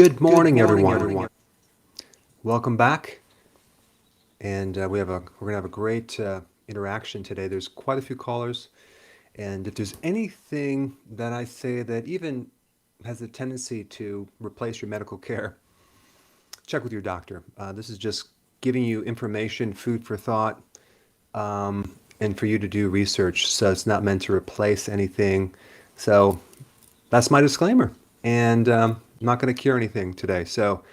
Good morning, everyone. Welcome back. And we're going to have a great interaction today. There's quite a few callers. And if there's anything that I say that even has a tendency to replace your medical care, check with your doctor. This is just giving you information, food for thought, and for you to do research. So it's not meant to replace anything. So that's my disclaimer. And I'm not going to cure anything today. So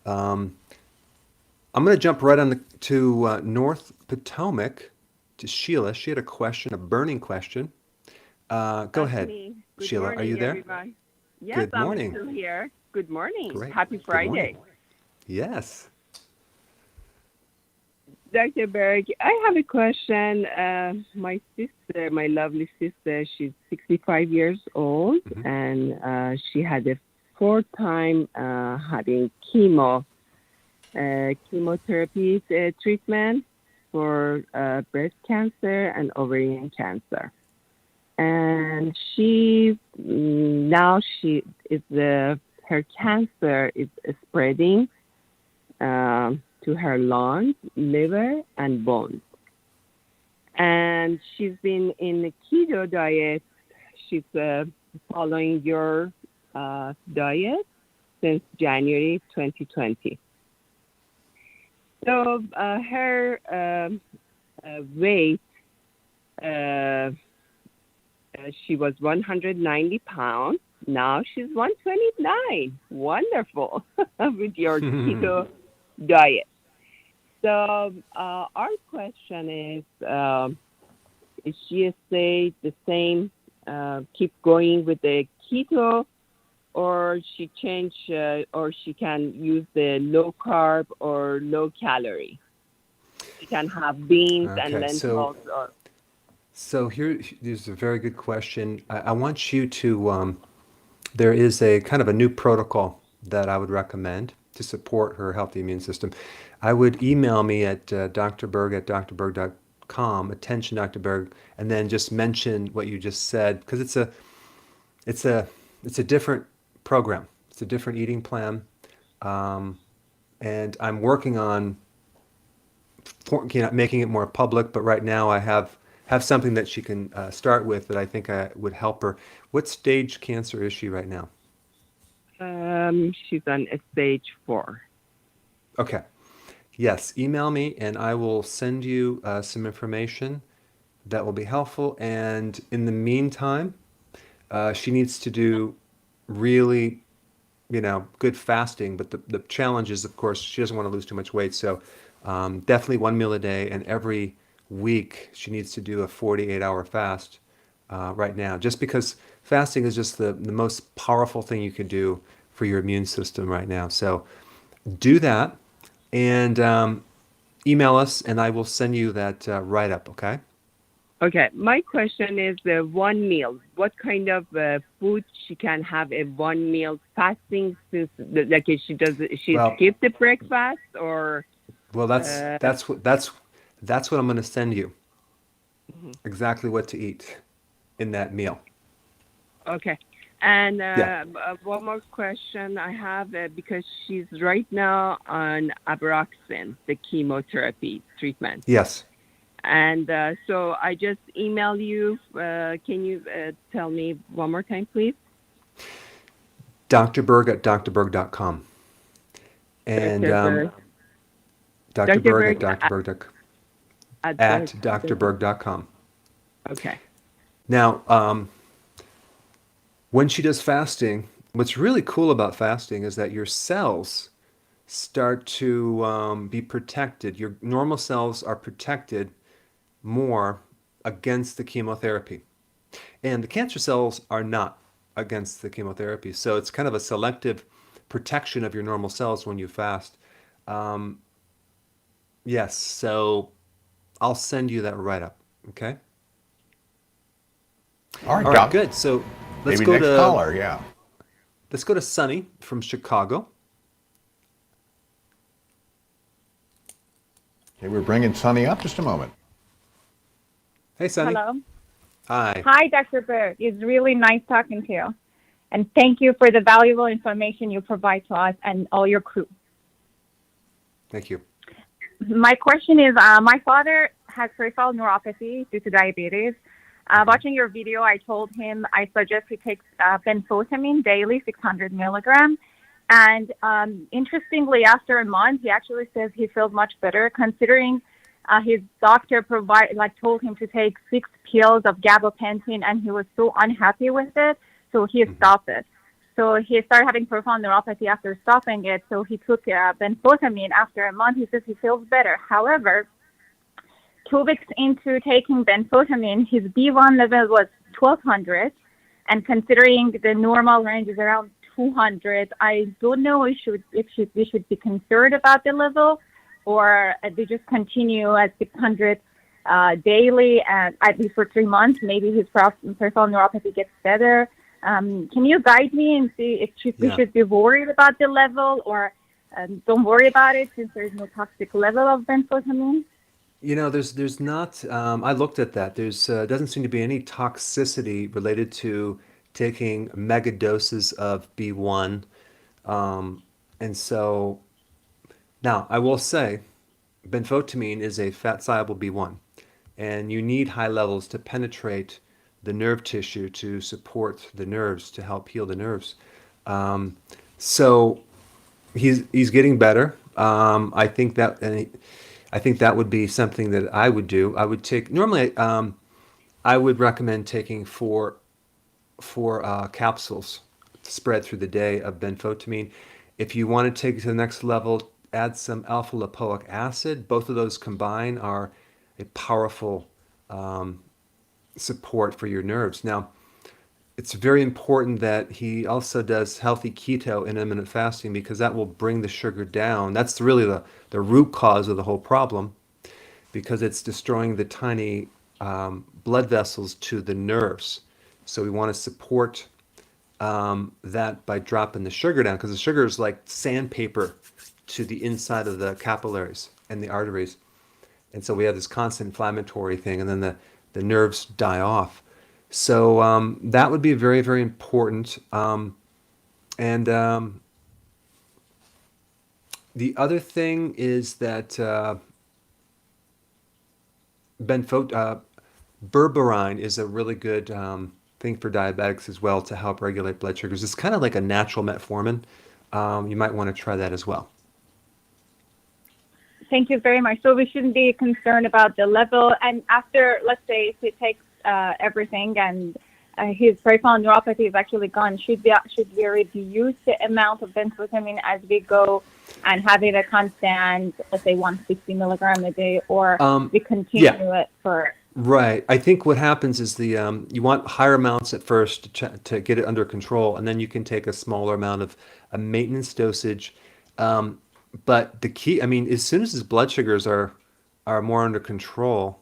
I'm going to jump right on to North Potomac to Sheila. She had a question, a burning question. Go That's ahead, me. Good Sheila. Are you morning, there? everybody. Yes, Good I'm morning. still here. Good morning. Great. Happy Good morning. Friday. Yes. Dr. Berg, I have a question. My sister, my lovely sister, she's 65 years old, Mm-hmm. and she had a fourth time having chemotherapy treatment for breast cancer and ovarian cancer. And her cancer is spreading to her lungs, liver, and bones. And she's been in the keto diet. She's following your diet since January 2020. So her weight, she was 190 pounds. Now she's 129. Wonderful with your keto diet. So our question is she stay the same, keep going with the keto, or she change, or she can use the low carb or low calorie? She can have beans and Okay. lentils. So here's a very good question. I want you to. There is a kind of a new protocol that I would recommend to support her healthy immune system. I would email me at drberg at drberg.com, attention Dr. Berg, and then just mention what you just said, because it's a different program. It's a different eating plan, and I'm working on making it more public. But right now, I have something that she can start with that I think would help her. What stage cancer is she right now? She's on stage 4. Okay. Yes, email me and I will send you some information that will be helpful. And in the meantime, she needs to do really, good fasting. But the challenge is, of course, she doesn't want to lose too much weight. So definitely one meal a day. And every week, she needs to do a 48-hour fast right now. Just because fasting is just the most powerful thing you can do for your immune system right now. So do that and email us, and I will send you that write-up, okay? Okay, my question is one meal. What kind of food she can have a one meal fasting? Since like if she Well, skip the breakfast or? well, that's what I'm going to send you. Mhm. Exactly what to eat in that meal. Okay, and Yeah. one more question I have because she's right now on Abraxane, the chemotherapy treatment. Yes. And so I just email you. Can you tell me one more time, please? Dr.Berg at drberg.com. And Dr. Berg. Dr. Dr.Berg at Berg drberg.com. at At Dr. drberg.com. Okay. Now, when she does fasting, what's really cool about fasting is that your cells start to be protected. Your normal cells are protected more against the chemotherapy. And the cancer cells are not against the chemotherapy. So it's kind of a selective protection of your normal cells when you fast. Um, yes, so I'll send you that right up. Okay? All right, All right, Doc. good. So let's Maybe go next to caller, yeah. let's go to Sunny from Chicago. Okay, we're bringing Sunny up. Just a moment. Hey, Sunny. Hello. Hi. Hi, Dr. Berg. It's really nice talking to you. And thank you for the valuable information you provide to us and all your crew. Thank you. My question is, my father has peripheral neuropathy due to diabetes. Watching your video, I told him I suggest he takes benfotiamine daily, 600 milligrams. And interestingly, after a month, he actually says he feels much better, considering his doctor told him to take 6 pills of gabapentin, and he was so unhappy with it, so he stopped it. So he started having peripheral neuropathy after stopping it. So he took benfotiamine. After a month, he says he feels better. However, 2 weeks into taking benfotiamine, his B1 level was 1200, and considering the normal range is around 200, I don't know if we should be concerned about the level, or they just continue at 600 daily, and at least for 3 months. Maybe his peripheral neuropathy gets better. Can you guide me and see if we should be worried about the level, or don't worry about it since there's no toxic level of benfotiamine? There's not. I looked at that. There's doesn't seem to be any toxicity related to taking mega doses of B1, and so now I will say, benfotiamine is a fat-soluble B1, and you need high levels to penetrate the nerve tissue to support the nerves, to help heal the nerves. So he's getting better. I think that would be something that I would do. I would take normally. I would recommend taking four capsules spread through the day of benfotiamine. If you want to take it to the next level, add some alpha lipoic acid. Both of those combined are a powerful support for your nerves. Now, it's very important that he also does healthy keto intermittent fasting, because that will bring the sugar down. That's really the root cause of the whole problem, because it's destroying the tiny blood vessels to the nerves. So we want to support that by dropping the sugar down, because the sugar is like sandpaper to the inside of the capillaries and the arteries. And so we have this constant inflammatory thing, and then the nerves die off. So that would be very, very important. And the other thing is that berberine is a really good thing for diabetics as well, to help regulate blood sugars. It's kind of like a natural metformin. You might want to try that as well. Thank you very much. So we shouldn't be concerned about the level. And after, let's say, if he takes everything and his peripheral neuropathy is actually gone, should we reduce the amount of benfotiamine as we go and have it a constant, let's say 160 milligram a day, or we continue it for? Right. I think what happens is you want higher amounts at first to get it under control, and then you can take a smaller amount of a maintenance dosage. But the key, as soon as his blood sugars are more under control,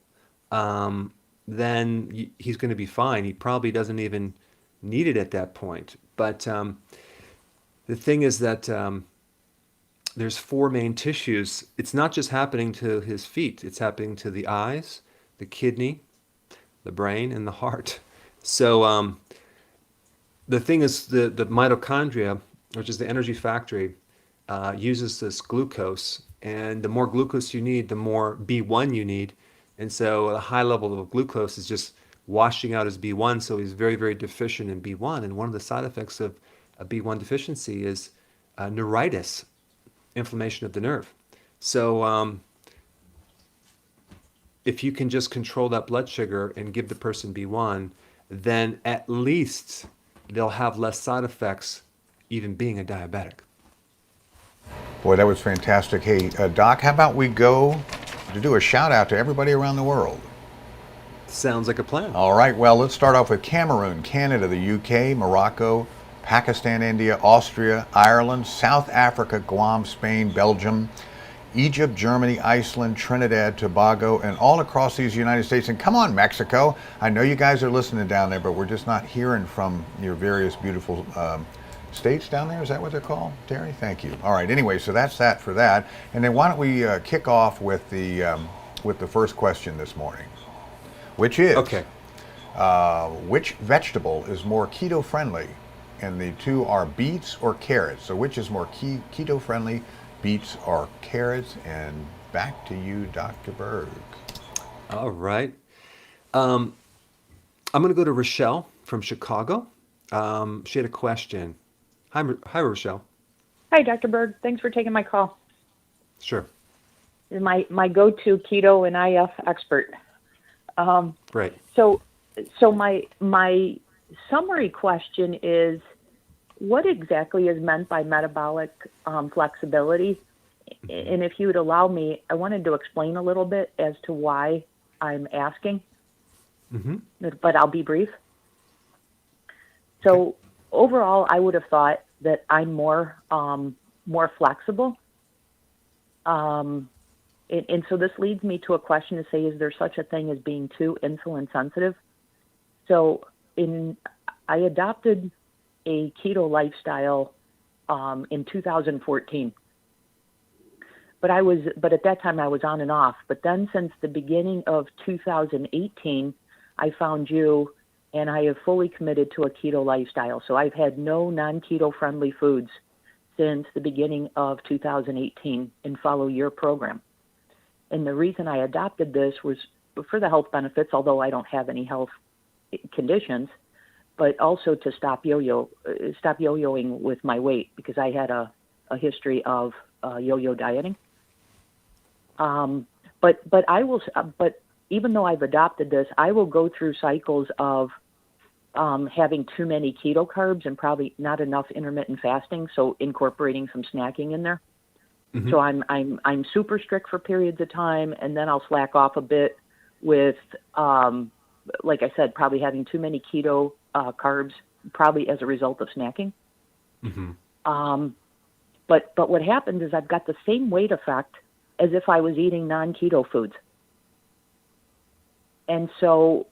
then he's going to be fine. He probably doesn't even need it at that point. But the thing is that there's 4 main tissues. It's not just happening to his feet. It's happening to the eyes, the kidney, the brain, and the heart. So the thing is, the mitochondria, which is the energy factory, uses this glucose, and the more glucose you need, the more B1 you need. And so a high level of glucose is just washing out his B1, so he's very, very deficient in B1. And one of the side effects of a B1 deficiency is neuritis, inflammation of the nerve. So if you can just control that blood sugar and give the person B1, then at least they'll have less side effects, even being a diabetic. Boy, that was fantastic. Hey, Doc, how about we go to do a shout out to everybody around the world? Sounds like a plan. All right, well, let's start off with Cameroon, Canada, the UK, Morocco, Pakistan, India, Austria, Ireland, South Africa, Guam, Spain, Belgium, Egypt, Germany, Iceland, Trinidad, Tobago, and all across these United States. And come on, Mexico. I know you guys are listening down there, but we're just not hearing from your various beautiful states down there. Is that what they're called, Terry? Thank you. All right, anyway, so that's that for that. And then why don't we kick off with the first question this morning, which is, which vegetable is more keto-friendly, and the two are beets or carrots. So which is more keto friendly, beets or carrots? And back to you, Dr. Berg. All right. Um, I'm going to go to Rochelle from Chicago. She had a question. Hi, Rochelle. Hi, Dr. Berg. Thanks for taking my call. Sure. You're my go-to keto and IF expert. Great. So my summary question is, what exactly is meant by metabolic flexibility? And if you would allow me, I wanted to explain a little bit as to why I'm asking, Mm-hmm. but I'll be brief. So overall, I would have thought that I'm more flexible. And so this leads me to a question to say, is there such a thing as being too insulin sensitive? So I adopted a keto lifestyle in 2014. But at that time I was on and off. But then since the beginning of 2018, I found you, and I have fully committed to a keto lifestyle. So I've had no non-keto friendly foods since the beginning of 2018 and follow your program. And the reason I adopted this was for the health benefits, although I don't have any health conditions, but also to stop yo-yoing with my weight, because I had a history of yo-yo dieting. But even though I've adopted this, I will go through cycles of having too many keto carbs and probably not enough intermittent fasting, so incorporating some snacking in there. Mm-hmm. So I'm super strict for periods of time, and then I'll slack off a bit with, like I said, probably having too many keto carbs, probably as a result of snacking. Mm-hmm. But what happens is I've got the same weight effect as if I was eating non-keto foods. And so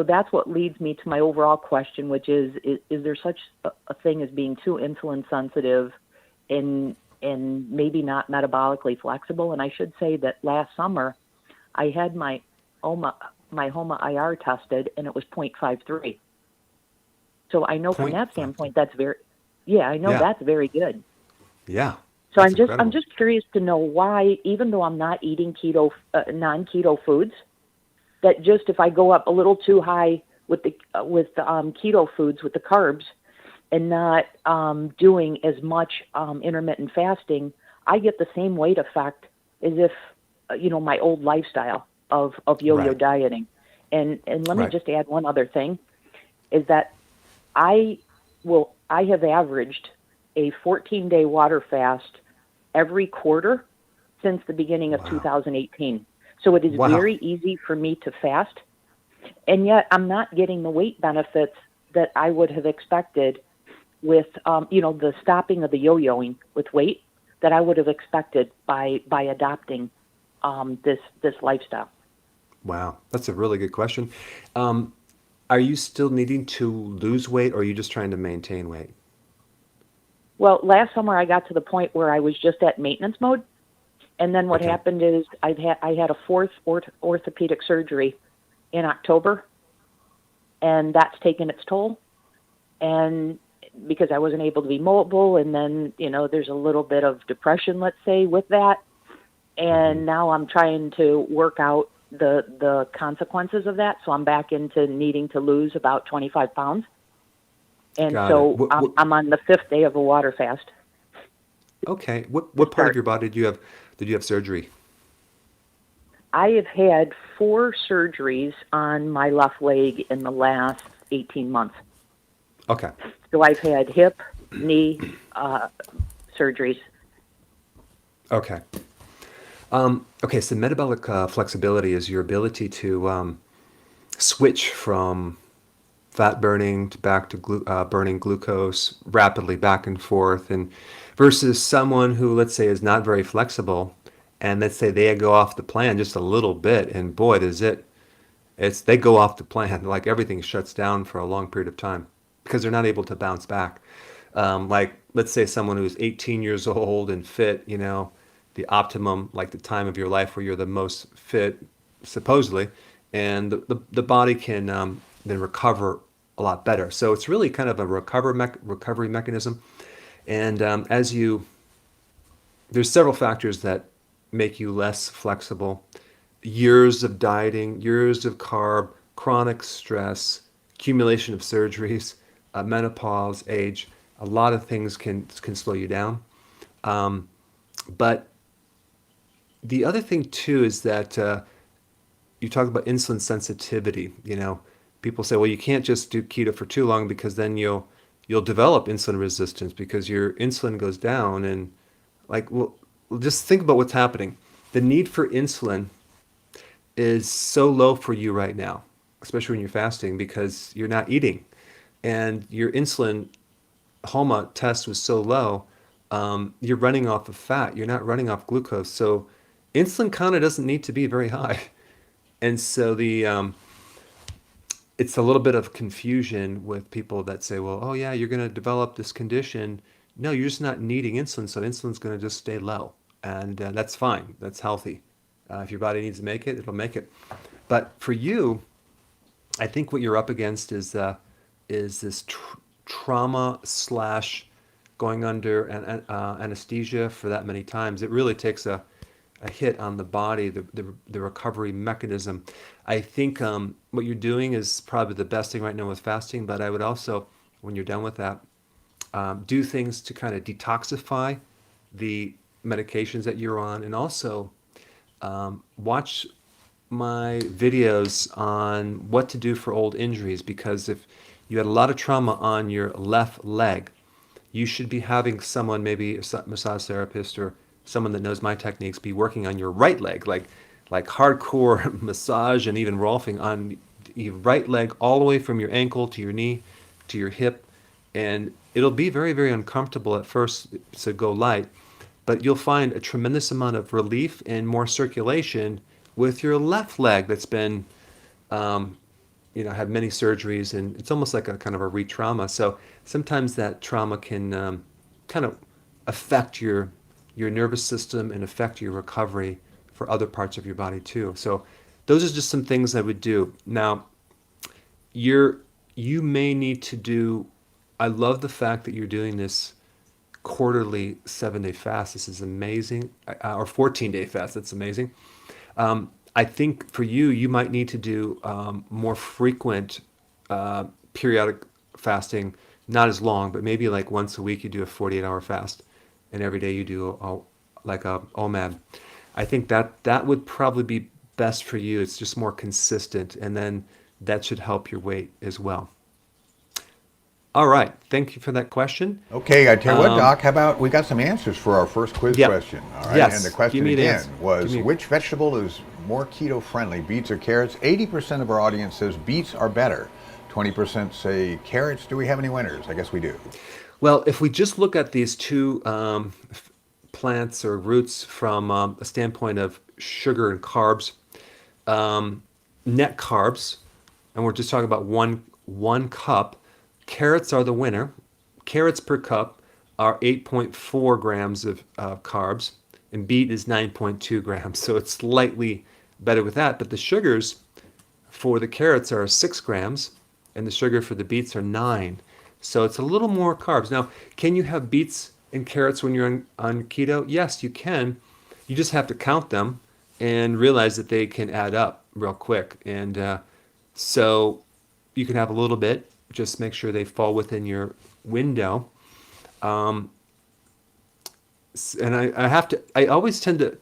that's what leads me to my overall question, which is there such a thing as being too insulin sensitive and maybe not metabolically flexible? And I should say that last summer I had my HOMA IR tested, and it was 0.53. So I know from that standpoint that's that's very good. Yeah. So That's I'm just curious to know why, even though I'm not eating non-keto foods, that just if I go up a little too high with the keto foods, with the carbs, and not doing as much intermittent fasting, I get the same weight effect as if my old lifestyle of yo-yo dieting. And let me just add one other thing, is that I have averaged a 14-day water fast every quarter since the beginning of 2018. So it is very easy for me to fast, and yet I'm not getting the weight benefits that I would have expected with, the stopping of the yo-yoing with weight that I would have expected by adopting this lifestyle. Wow, that's a really good question. Are you still needing to lose weight, or are you just trying to maintain weight? Well, last summer I got to the point where I was just at maintenance mode. And then what happened is I had a fourth orthopedic surgery in October, and that's taken its toll. And because I wasn't able to be mobile, and then, there's a little bit of depression, let's say, with that. And now I'm trying to work out the consequences of that. So I'm back into needing to lose about 25 pounds. And I'm on the 5th day of a water fast. Okay. What part of your body did you have surgery? I have had 4 surgeries on my left leg in the last 18 months. Okay. So I've had hip, knee surgeries. Okay. So metabolic flexibility is your ability to switch from fat burning to back to burning glucose rapidly back and forth, and versus someone who, let's say, is not very flexible, and let's say they go off the plan just a little bit, and boy, they go off the plan, like everything shuts down for a long period of time because they're not able to bounce back. Like, let's say someone who's 18 years old and fit, the optimum, like the time of your life where you're the most fit, supposedly, and the body can then recover a lot better. So it's really kind of a recovery mechanism. And there's several factors that make you less flexible. Years of dieting, years of carb, chronic stress, accumulation of surgeries, menopause, age, a lot of things can slow you down. But the other thing too is that you talk about insulin sensitivity. People say, well, you can't just do keto for too long because then you'll develop insulin resistance because your insulin goes down. And well, just think about what's happening. The need for insulin is so low for you right now, especially when you're fasting, because you're not eating, and your insulin HOMA test was so low. You're running off of fat. You're not running off glucose. So insulin kind of doesn't need to be very high. And so it's a little bit of confusion with people that say, well, oh yeah, you're going to develop this condition. No, you're just not needing insulin. So insulin's going to just stay low. And that's fine. That's healthy. If your body needs to make it, it'll make it. But for you, I think what you're up against is this trauma slash going under anesthesia for that many times. It really takes a hit on the body, the recovery mechanism. I think what you're doing is probably the best thing right now with fasting, but I would also, when you're done with that, do things to kind of detoxify the medications that you're on, and also watch my videos on what to do for old injuries, because if you had a lot of trauma on your left leg, you should be having someone, maybe a massage therapist or someone that knows my techniques, be working on your right leg, like hardcore massage and even rolfing on your right leg all the way from your ankle to your knee to your hip. And it'll be very, very uncomfortable at first to go light, but you'll find a tremendous amount of relief and more circulation with your left leg that's been, had many surgeries, and it's almost like a kind of a re-trauma. So sometimes that trauma can kind of affect your nervous system and affect your recovery for other parts of your body too. So those are just some things I would do. Now, you may need to do, I love the fact that you're doing this quarterly 7-day fast. This is amazing. Or 14-day fast. That's amazing. I think for you might need to do more frequent periodic fasting, not as long, but maybe like once a week you do a 48-hour fast, and every day you do like a OMAD. I think that would probably be best for you. It's just more consistent, and then that should help your weight as well. All right. Thank you for that question. Okay, I tell you what, Doc, how about we got some answers for our first quiz question. All right. Yes. And the question again was, which vegetable is more keto-friendly, beets or carrots? 80% of our audience says beets are better. 20% say carrots. Do we have any winners? I guess we do. Well, if we just look at these two plants or roots from a standpoint of sugar and carbs, net carbs, and we're just talking about one cup, carrots are the winner. Carrots per cup are 8.4 grams of carbs, and beet is 9.2 grams. So it's slightly better with that. But the sugars for the carrots are 6 grams, and the sugar for the beets are 9. So it's a little more carbs. Now, can you have beets and carrots when you're on keto? Yes, you can. You just have to count them and realize that they can add up real quick. And so you can have a little bit. Just make sure they fall within your window. And I always tend to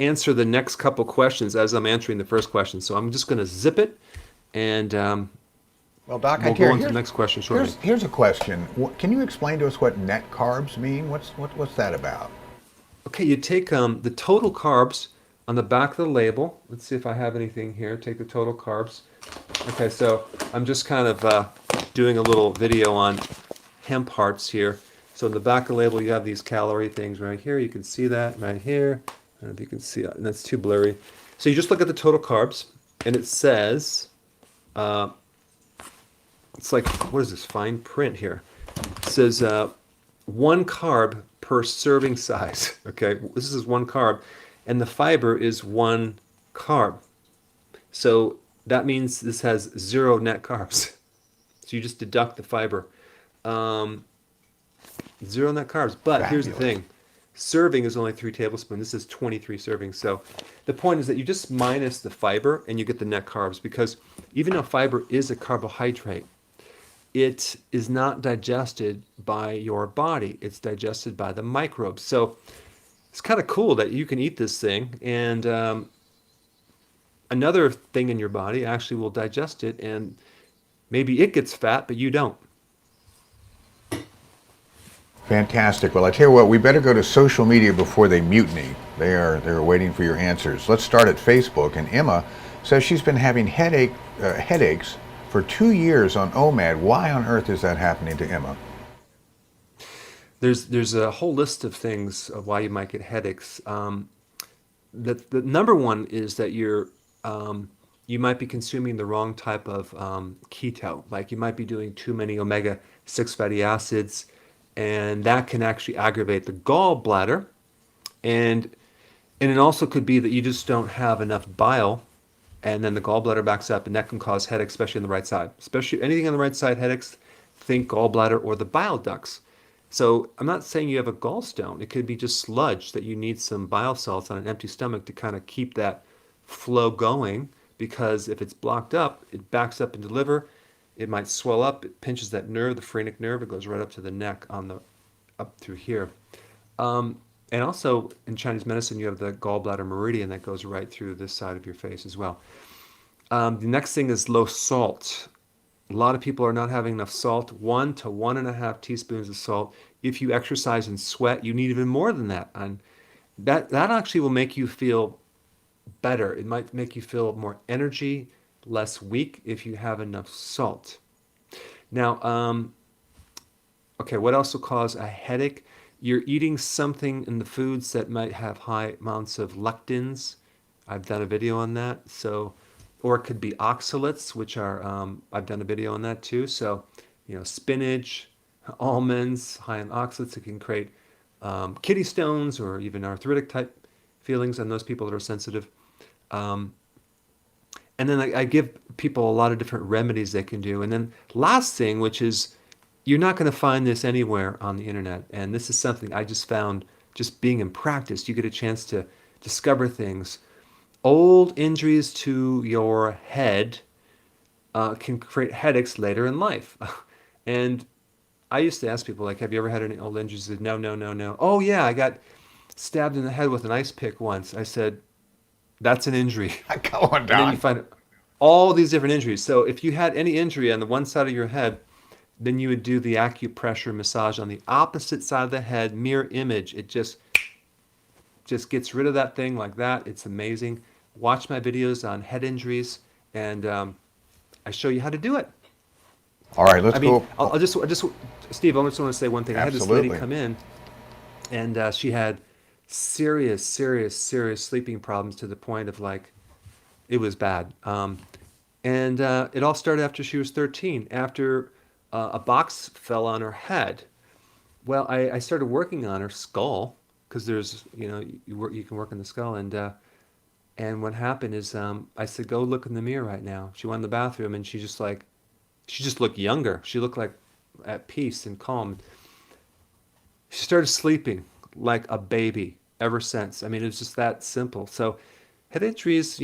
answer the next couple questions as I'm answering the first question. So I'm just going to zip it, and well, Doc, we'll go on to the next question shortly. Here's a question. Can you explain to us what net carbs mean? What's that about? Okay, you take the total carbs on the back of the label. Let's see if I have anything here. Take the total carbs. Okay, so I'm just kind of doing a little video on hemp hearts here. So in the back of the label, you have these calorie things right here. You can see that right here. I don't know if you can see it, and that's too blurry. So you just look at the total carbs, and it says, it's like, what is this fine print here? It says 1 carb per serving size. Okay, this is 1 carb, and the fiber is 1 carb. So that means this has 0 net carbs. So you just deduct the fiber. Um, Zero net carbs. But here's the Fabulous. thing. Serving is only 3 tablespoons. This is 23 servings. So the point is that you just minus the fiber and you get the net carbs, because even though fiber is a carbohydrate, it is not digested by your body. It's digested by the microbes. So it's kind of cool that you can eat this thing, and another thing in your body actually will digest it, and maybe it gets fat, but you don't. Fantastic. Well, I tell you what, we better go to social media before they mutiny. They're waiting for your answers. Let's start at Facebook. And Emma says she's been having headaches for 2 years on OMAD. Why on earth is that happening to Emma? There's a whole list of things of why you might get headaches. The number one is that you might be consuming the wrong type of keto. Like you might be doing too many omega-6 fatty acids, and that can actually aggravate the gallbladder. And it also could be that you just don't have enough bile, and then the gallbladder backs up, and that can cause headaches, especially on the right side. Especially anything on the right side, headaches, think gallbladder or the bile ducts. So I'm not saying you have a gallstone. It could be just sludge that you need some bile salts on an empty stomach to kind of keep that flow going, because if it's blocked up, it backs up into the liver. It might swell up. It pinches that nerve, the phrenic nerve. It goes right up to the neck up through here. And also in Chinese medicine, you have the gallbladder meridian that goes right through this side of your face as well. The next thing is low salt. A lot of people are not having enough salt. 1 to 1.5 teaspoons of salt. If you exercise and sweat, you need even more than that. And that actually will make you feel better. It might make you feel more energy, less weak if you have enough salt. Now, okay, what else will cause a headache? You're eating something in the foods that might have high amounts of lectins. I've done a video on that. So, or it could be oxalates, which are, I've done a video on that too. So, spinach, almonds, high in oxalates, it can create kidney stones or even arthritic type feelings on those people that are sensitive. Um, and then I give people a lot of different remedies they can do. And then last thing, which is, you're not going to find this anywhere on the internet. And this is something I just found just being in practice. You get a chance to discover things. Old injuries to your head can create headaches later in life. And I used to ask people, like, have you ever had any old injuries? They said, no, no, no, no. Oh, yeah, I got stabbed in the head with an ice pick once. I said, that's an injury. Go on, And then you Don. find all these different injuries. So if you had any injury on the one side of your head, then you would do the acupressure massage on the opposite side of the head, mirror image. It just gets rid of that thing like that. It's amazing. Watch my videos on head injuries, and I show you how to do it. All right, let's I mean, go. I just, Steve, I just want to say one thing. I had this lady Absolutely. come in, and she had serious, serious, serious sleeping problems to the point of like, it was bad. And it all started after she was 13, after a box fell on her head. Well, I started working on her skull, because there's, you can work on the skull. And what happened is I said, go look in the mirror right now. She went in the bathroom, and she just looked younger. She looked like at peace and calm. She started sleeping like a baby ever since. I mean, it was just that simple. So head injuries,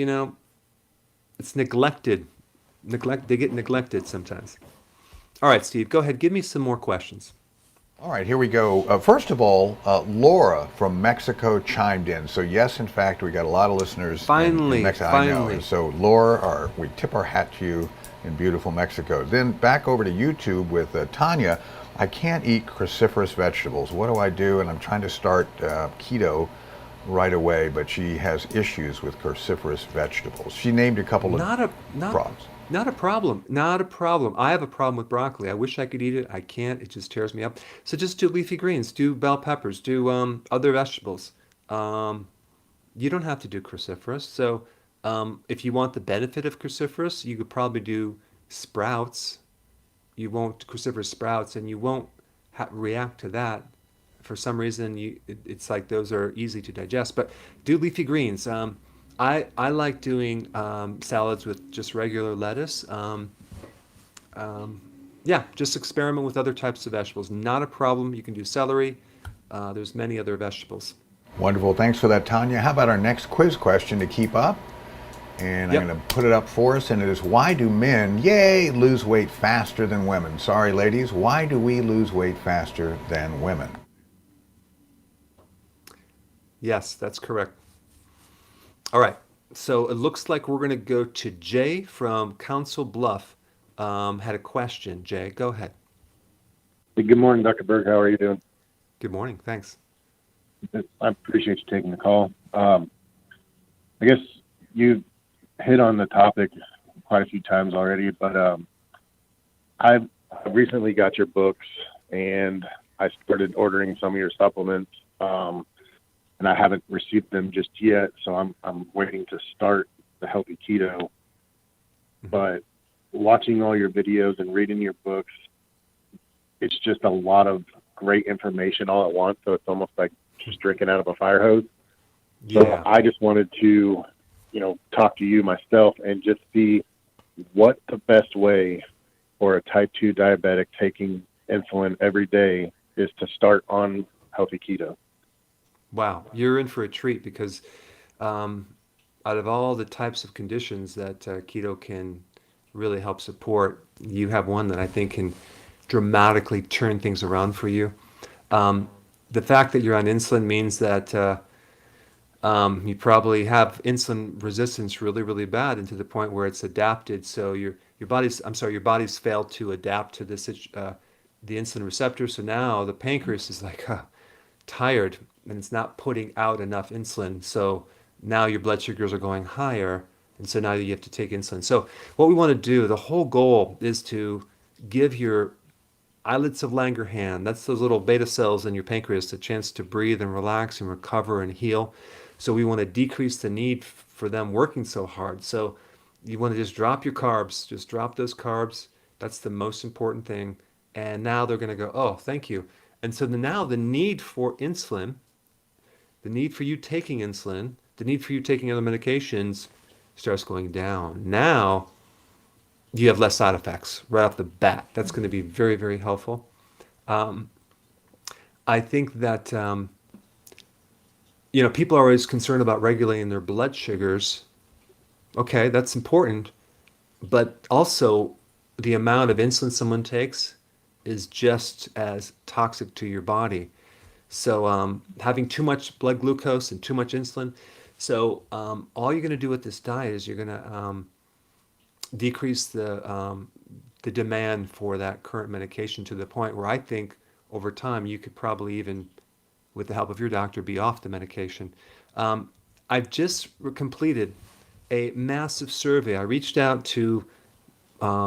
it's neglected. They get neglected sometimes. All right, Steve, go ahead. Give me some more questions. All right, here we go. First of all, Laura from Mexico chimed in. So yes, in fact, we got a lot of listeners in Finally, Mexico. I know. finally. And so Laura, we tip our hat to you in beautiful Mexico. Then back over to YouTube with Tanya. I can't eat cruciferous vegetables. What do I do? And I'm trying to start keto right away, but she has issues with cruciferous vegetables. She named a couple of problems. Not a problem. Not a problem. I have a problem with broccoli. I wish I could eat it. I can't. It just tears me up. So just do leafy greens. Do bell peppers. Do other vegetables. You don't have to do cruciferous. So if you want the benefit of cruciferous, you could probably do sprouts. You won't cruciferous sprouts, and you won't react to that. For some reason, it's like those are easy to digest. But do leafy greens. I like doing salads with just regular lettuce. Yeah, just experiment with other types of vegetables. Not a problem. You can do celery. There's many other vegetables. Wonderful. Thanks for that, Tanya. How about our next quiz question to keep up? And I'm Yep. going to put it up for us, and it is, why do men, yay, lose weight faster than women? Sorry, ladies, why do we lose weight faster than women? Yes, that's correct. All right. So it looks like we're going to go to Jay from Council Bluff. Had a question. Jay, go ahead. Hey, good morning, Dr. Berg. How are you doing? Good morning. Thanks. I appreciate you taking the call. I guess you hit on the topic quite a few times already, but I recently got your books and I started ordering some of your supplements, and I haven't received them just yet, so I'm waiting to start the healthy keto. But watching all your videos and reading your books, it's just a lot of great information all at once, so it's almost like just drinking out of a fire hose. So Yeah. I just wanted to, talk to you myself and just see what the best way for a type 2 diabetic taking insulin every day is to start on healthy keto. Wow. You're in for a treat because out of all the types of conditions that keto can really help support, you have one that I think can dramatically turn things around for you. The fact that you're on insulin means that you probably have insulin resistance really, really bad, and to the point where it's adapted. So your body's failed to adapt to the insulin receptor. So now the pancreas is like tired, and it's not putting out enough insulin. So now your blood sugars are going higher, and so now you have to take insulin. So what we want to do, the whole goal is to give your islets of Langerhans, that's those little beta cells in your pancreas, a chance to breathe and relax and recover and heal. So we want to decrease the need for them working so hard. So you want to just drop your carbs, just drop those carbs. That's the most important thing. And now they're going to go, oh, thank you. And so now the need for insulin, the need for you taking insulin, the need for you taking other medications starts going down. Now you have less side effects right off the bat. That's going to be very, very helpful. I think that people are always concerned about regulating their blood sugars. Okay, that's important, but also the amount of insulin someone takes is just as toxic to your body. So having too much blood glucose and too much insulin. So all you're going to do with this diet is you're going to decrease the demand for that current medication to the point where I think over time you could probably even, with the help of your doctor, be off the medication. I've just completed a massive survey. I reached out to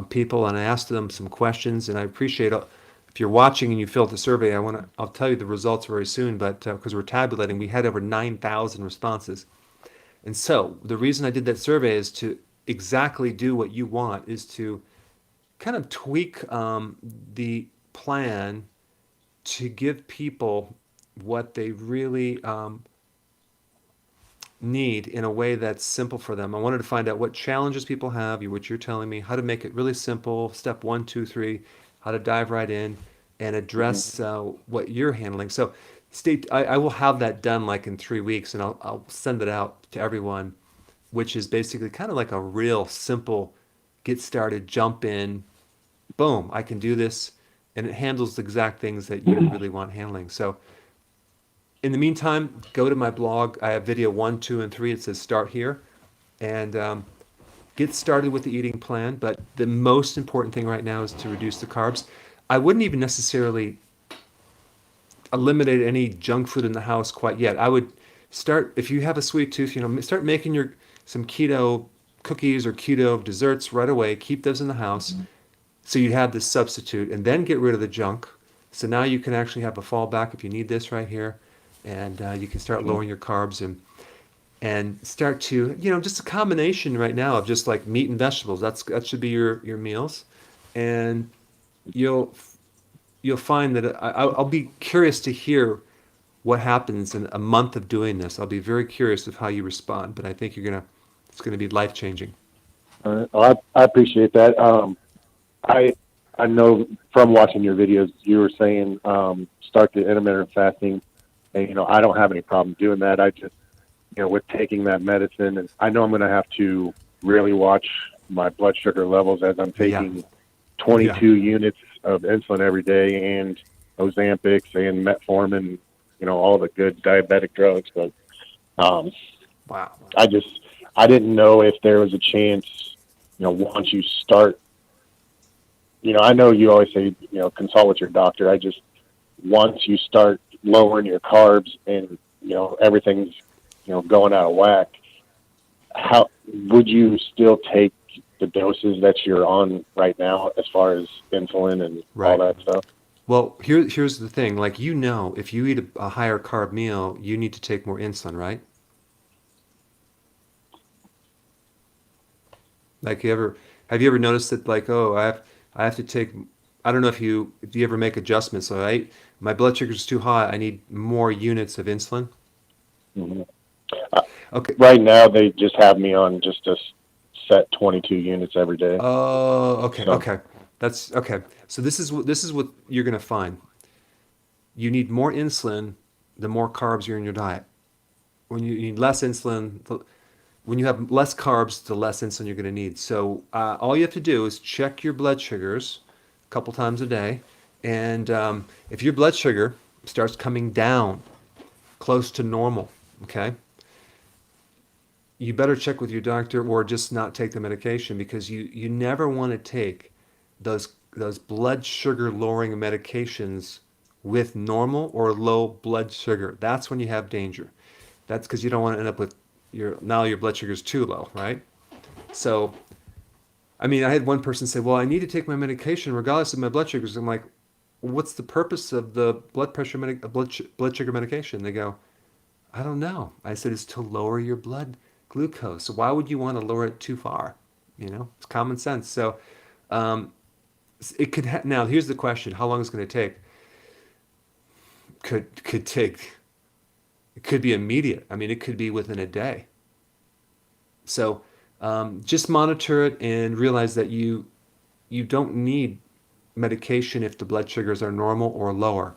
people and I asked them some questions, and I appreciate if you're watching and you filled the survey. I'll tell you the results very soon, but because we're tabulating, we had over 9,000 responses. And so the reason I did that survey is to exactly do what you want, is to kind of tweak the plan to give people what they really need in a way that's simple for them. I wanted to find out what challenges people have, what you're telling me, how to make it really simple, step 1, 2, 3, how to dive right in and address what you're handling. So I will have that done like in 3 weeks, and I'll send it out to everyone, which is basically kind of like a real simple get started, jump in, boom, I can do this. And it handles the exact things that you really want handling. So in the meantime, go to my blog. I have video 1, 2, and 3. It says start here. And get started with the eating plan. But the most important thing right now is to reduce the carbs. I wouldn't even necessarily eliminate any junk food in the house quite yet. I would start, if you have a sweet tooth, start making some keto cookies or keto desserts right away. Keep those in the house. So you have this substitute, and then get rid of the junk. So now you can actually have a fallback if you need this right here, and you can start lowering your carbs and start to, just a combination right now of just like meat and vegetables. That should be your meals, and you'll find that I'll be curious to hear what happens in a month of doing this. I'll be very curious of how you respond, but I think it's gonna be life changing. Well, I appreciate that. I know from watching your videos, you were saying start the intermittent fasting, and I don't have any problem doing that. I just with taking that medicine, and I know I'm going to have to really watch my blood sugar levels as I'm Yeah. taking Yeah. 22 units of insulin every day and Ozempic and metformin, all the good diabetic drugs. But Wow. I didn't know if there was a chance, once you start, I know you always say, consult with your doctor. Once you start lowering your carbs and, everything's, going out of whack, how would you still take the doses that you're on right now as far as insulin and all that stuff? Well, here's the thing. Like, if you eat a higher carb meal, you need to take more insulin, right? Like, have you ever noticed that, like, oh, I have to take, I don't know if you ever make adjustments. So my blood sugar is too high. I need more units of insulin. hmm Okay. Right now, they just have me on just a set 22 units every day. Oh, okay, So, okay. That's okay. So this is what you're gonna find. You need more insulin the more carbs you're in your diet. When you need less insulin, when you have less carbs, the less insulin you're going to need. So all you have to do is check your blood sugars a couple times a day, and if your blood sugar starts coming down close to normal, okay, you better check with your doctor or just not take the medication because you never want to take those blood sugar lowering medications with normal or low blood sugar. That's when you have danger. That's because you don't want to end up with your blood sugar is too low, right? So, I mean, I had one person say, "Well, I need to take my medication regardless of my blood sugars." I'm like, "What's the purpose of the blood sugar medication?" They go, "I don't know." I said, "It's to lower your blood glucose. So why would you want to lower it too far? It's common sense." So, um, it could now. Here's the question: how long is it going to take? Could take. It could be immediate. I mean, it could be within a day. So just monitor it and realize that you don't need medication if the blood sugars are normal or lower.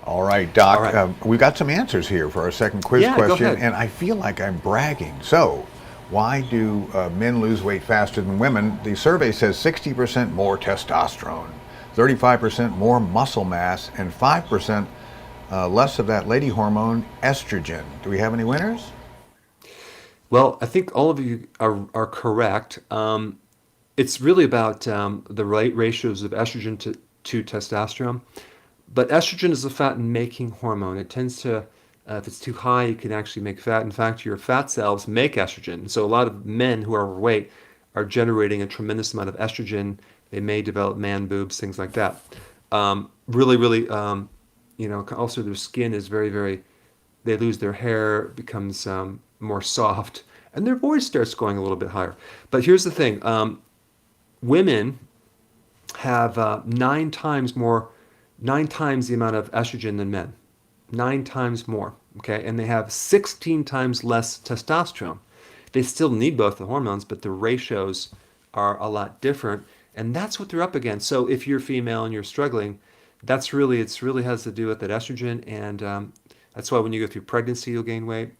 All right, All Doc, right. we've got some answers here for our second quiz Yeah, go question, ahead. and I feel like I'm bragging. So, why do men lose weight faster than women? The survey says 60% more testosterone, 35% more muscle mass, and 5% less of that lady hormone, estrogen. Do we have any winners? Well, I think all of you are correct. It's really about the right ratios of estrogen to testosterone. But estrogen is a fat-making hormone. It tends to, if it's too high, you can actually make fat. In fact, your fat cells make estrogen. So a lot of men who are overweight are generating a tremendous amount of estrogen. They may develop man boobs, things like that. Really, really, also their skin is very, very, they lose their hair, becomes more soft, and their voice starts going a little bit higher. But here's the thing. Women have 9 times the amount of estrogen than men, 9 times more. Okay, and they have 16 times less testosterone. They still need both the hormones, but the ratios are a lot different, and that's what they're up against. So if you're female and you're struggling, it's really has to do with that estrogen, and that's why when you go through pregnancy, you'll gain weight.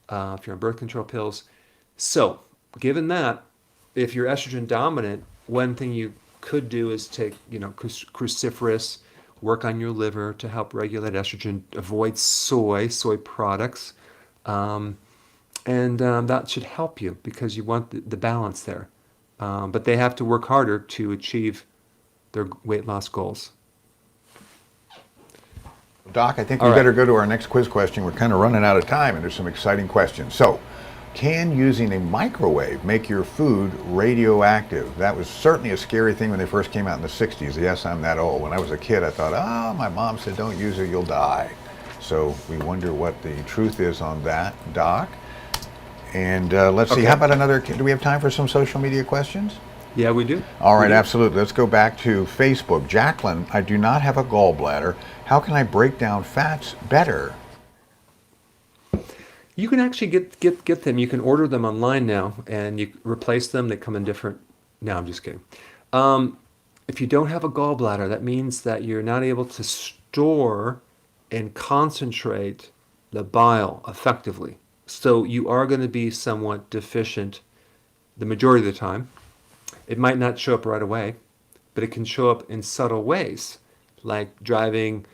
If you're on birth control pills. So, given that, if you're estrogen dominant, one thing you could do is take, cruciferous, work on your liver to help regulate estrogen, avoid soy products, and that should help you because you want the balance there. But they have to work harder to achieve their weight loss goals. Doc, I think All we right. better go to our next quiz question. We're kind of running out of time, and there's some exciting questions. So, can using a microwave make your food radioactive? That was certainly a scary thing when they first came out in the 60s. Yes, I'm that old. When I was a kid, I thought, my mom said don't use it, you'll die. So we wonder what the truth is on that, Doc. And let's see, Okay. how about do we have time for some social media questions? Yeah, we do. All We right, do. absolutely. Let's go back to Facebook. Jacqueline, I do not have a gallbladder. How can I break down fats better? You can actually get them. You can order them online now, and you replace them. They come in different No, I'm just kidding. Um, if you don't have a gallbladder, that means that you're not able to store and concentrate the bile effectively. So you are going to be somewhat deficient the majority of the time. It might not show up right away, but it can show up in subtle ways, like driving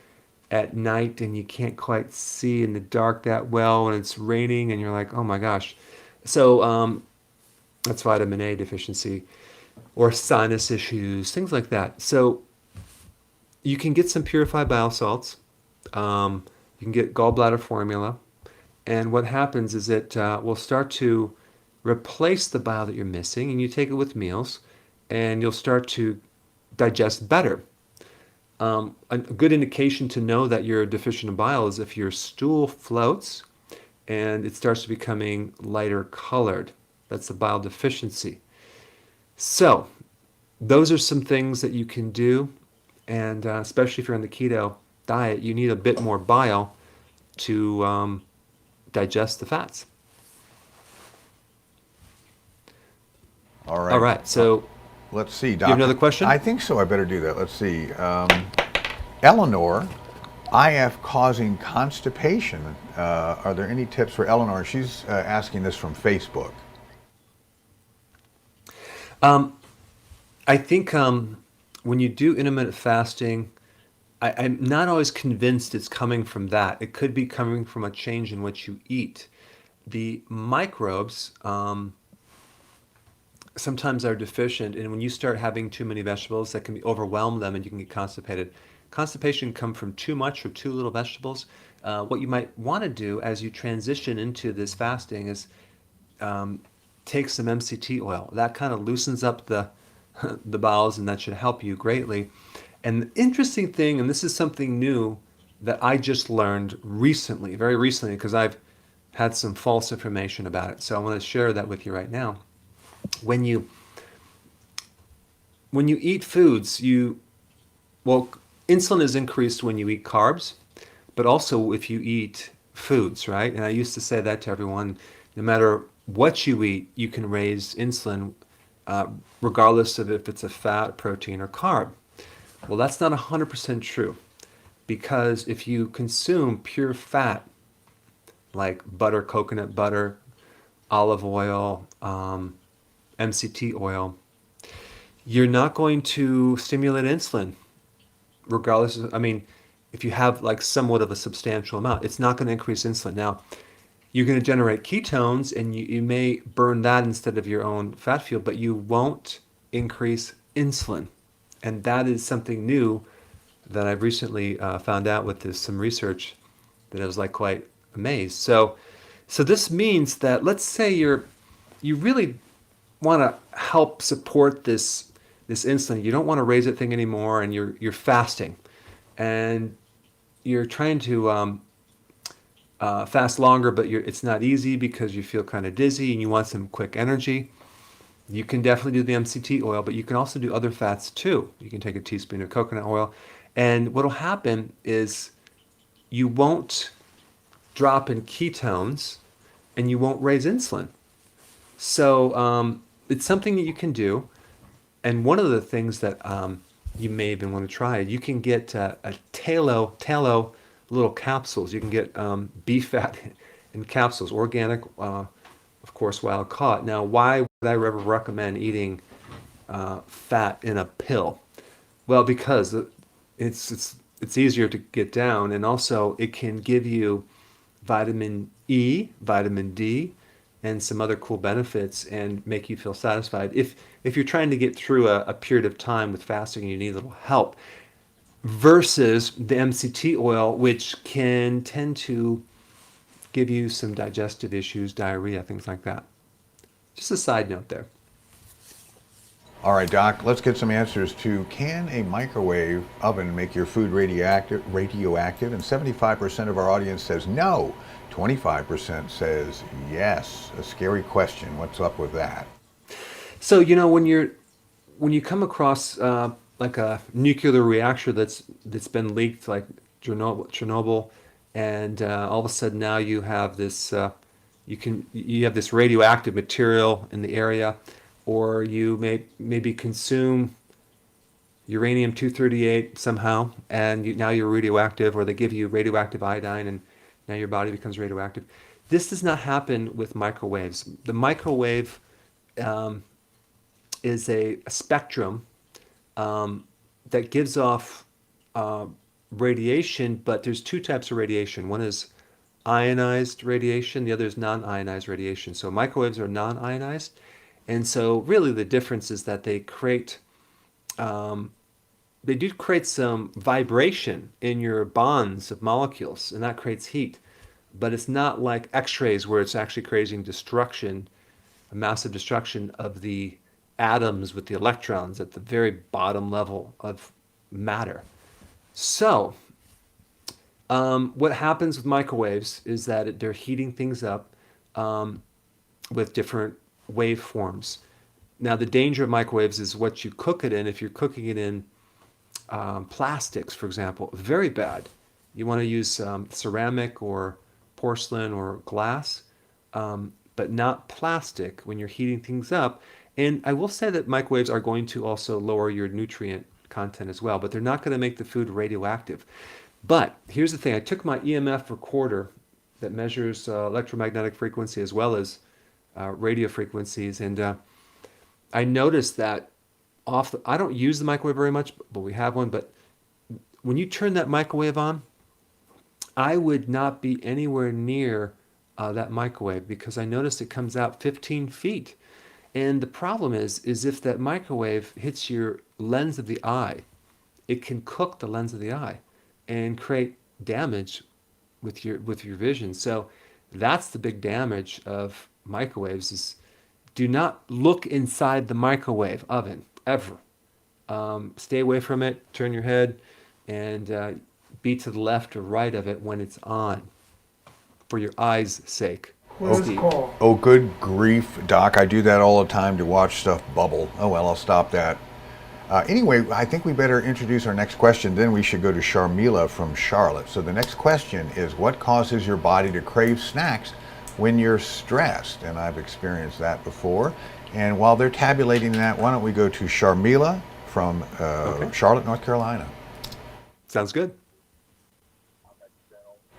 at night and you can't quite see in the dark that well and it's raining and you're like, oh my gosh. So that's vitamin A deficiency or sinus issues, things like that. So you can get some purified bile salts. You can get gallbladder formula. And what happens is it will start to replace the bile that you're missing, and you take it with meals, and you'll start to digest better. A good indication to know that you're deficient in bile is if your stool floats and it starts to becoming lighter colored. That's the bile deficiency. So those are some things that you can do, and especially if you're on the keto diet, you need a bit more bile to digest the fats. All All right. right, so Let's see, do you have Doctor. another question? I think so. I better do that. Let's see. Eleanor, IF causing constipation. Are there any tips for Eleanor? She's asking this from Facebook. I think when you do intermittent fasting, I'm not always convinced it's coming from that. It could be coming from a change in what you eat. The microbes sometimes are deficient, and when you start having too many vegetables, that can overwhelm them, and you can get constipated. Constipation can come from too much or too little vegetables. What you might want to do as you transition into this fasting is take some MCT oil. That kind of loosens up the the bowels, and that should help you greatly. And the interesting thing, and this is something new that I just learned recently, very recently, because I've had some false information about it. So I want to share that with you right now. When you eat foods, well, insulin is increased when you eat carbs, but also if you eat foods, right? And I used to say that to everyone, no matter what you eat, you can raise insulin regardless of if it's a fat, protein, or carb. Well, that's not 100% true, because if you consume pure fat like butter, coconut butter, olive oil, MCT oil, you're not going to stimulate insulin regardless of, I mean, if you have like somewhat of a substantial amount, it's not going to increase insulin. Now, you're going to generate ketones and you may burn that instead of your own fat fuel, but you won't increase insulin. And that is something new that I've recently found out with some research that I was like quite amazed. So this means that let's say you really want to help support this insulin. You don't want to raise that thing anymore, and you're fasting, and you're trying to fast longer, but it's not easy because you feel kind of dizzy and you want some quick energy. You can definitely do the MCT oil, but you can also do other fats too. You can take a teaspoon of coconut oil, and what'll happen is you won't drop in ketones and you won't raise insulin. So it's something that you can do. And one of the things that you may even want to try, you can get a tallow little capsules. You can get beef fat in capsules, organic, of course, wild caught. Now, why would I ever recommend eating fat in a pill? Well, because it's easier to get down, and also it can give you vitamin E, vitamin D, and some other cool benefits, and make you feel satisfied. If you're trying to get through a period of time with fasting and you need a little help, versus the MCT oil, which can tend to give you some digestive issues, diarrhea, things like that. Just a side note there. All right, Doc, let's get some answers to, can a microwave oven make your food radioactive? And 75% of our audience says no. 25% says yes. A scary question. What's up with that? So, when you come across like a nuclear reactor that's been leaked, like Chernobyl, and all of a sudden now you have this you have this radioactive material in the area, or you maybe consume uranium-238 somehow, and now you're radioactive, or they give you radioactive iodine, and now your body becomes radioactive. This does not happen with microwaves. The microwave um, is a spectrum that gives off uh, radiation, but there's two types of radiation. One is ionized radiation, the other is non-ionized radiation. So microwaves are non-ionized, and so really the difference is that um, they do create some vibration in your bonds of molecules, and that creates heat. But it's not like X-rays where it's actually creating destruction, a massive destruction of the atoms with the electrons at the very bottom level of matter. So, what happens with microwaves is that they're heating things up um, with different waveforms. Now, the danger of microwaves is what you cook it in. If you're cooking it in plastics, for example, very bad. You want to use ceramic or porcelain or glass, but not plastic when you're heating things up. And I will say that microwaves are going to also lower your nutrient content as well, but they're not going to make the food radioactive. But here's the thing. I took my EMF recorder that measures electromagnetic frequency as well as radio frequencies, and I noticed that I don't use the microwave very much, but we have one. But when you turn that microwave on, I would not be anywhere near that microwave because I noticed it comes out 15 feet. And the problem is if that microwave hits your lens of the eye, it can cook the lens of the eye and create damage with your vision. So that's the big damage of microwaves is do not look inside the microwave oven ever. Stay away from it, turn your head, and be to the left or right of it when it's on, for your eyes' sake. Steve. Oh, good grief, Doc. I do that all the time to watch stuff bubble. Oh, well, I'll stop that. Anyway, I think we better introduce our next question. Then we should go to Sharmila from Charlotte. So the next question is, what causes your body to crave snacks when you're stressed? And I've experienced that before. And while they're tabulating that, why don't we go to Sharmila from Charlotte, North Carolina. Sounds good.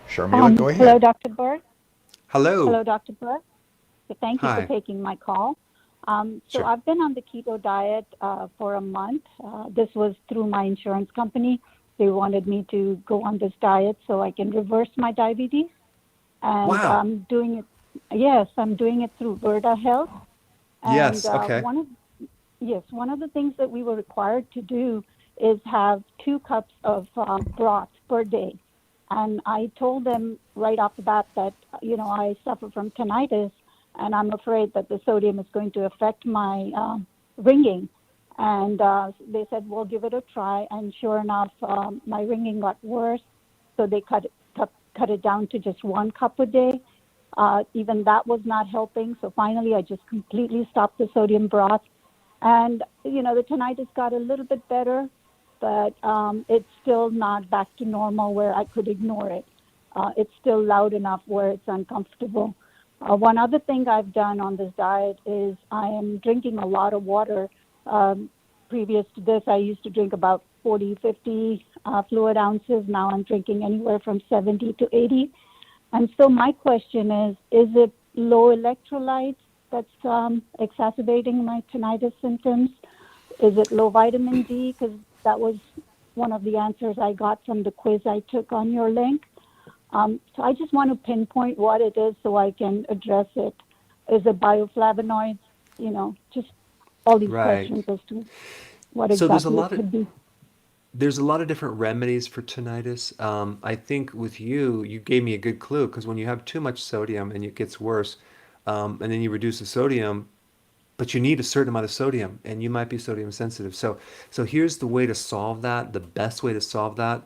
Sharmila, go ahead. Hello, Dr. Berg. Hello. Hello, Dr. Berg. So thank you Hi. for taking my call. Sure. I've been on the keto diet for a month. This was through my insurance company. They wanted me to go on this diet so I can reverse my diabetes. And Wow. I'm doing it. Yes, I'm doing it through Verda Health. And, Yes, okay. one of the things that we were required to do is have 2 cups of broth per day. And I told them right off the bat that, I suffer from tinnitus, and I'm afraid that the sodium is going to affect my ringing. And they said, well, give it a try. And sure enough, my ringing got worse. So they cut it down to just 1 cup a day. Even that was not helping. So finally, I just completely stopped the sodium broth. And, the tinnitus got a little bit better, but it's still not back to normal where I could ignore it. It's still loud enough where it's uncomfortable. One other thing I've done on this diet is I am drinking a lot of water. Previous to this, I used to drink about 40, 50 fluid ounces. Now I'm drinking anywhere from 70 to 80. And so my question is it low electrolytes that's exacerbating my tinnitus symptoms? Is it low vitamin D? Because that was one of the answers I got from the quiz I took on your link. So I just want to pinpoint what it is so I can address it. Is it bioflavonoids? Just all these Right. questions as to what So exactly it could be. there's a lot of different remedies for tinnitus. I think with you gave me a good clue because when you have too much sodium and it gets worse, and then you reduce the sodium, but you need a certain amount of sodium, and you might be sodium sensitive. So here's the way to solve that. The best way to solve that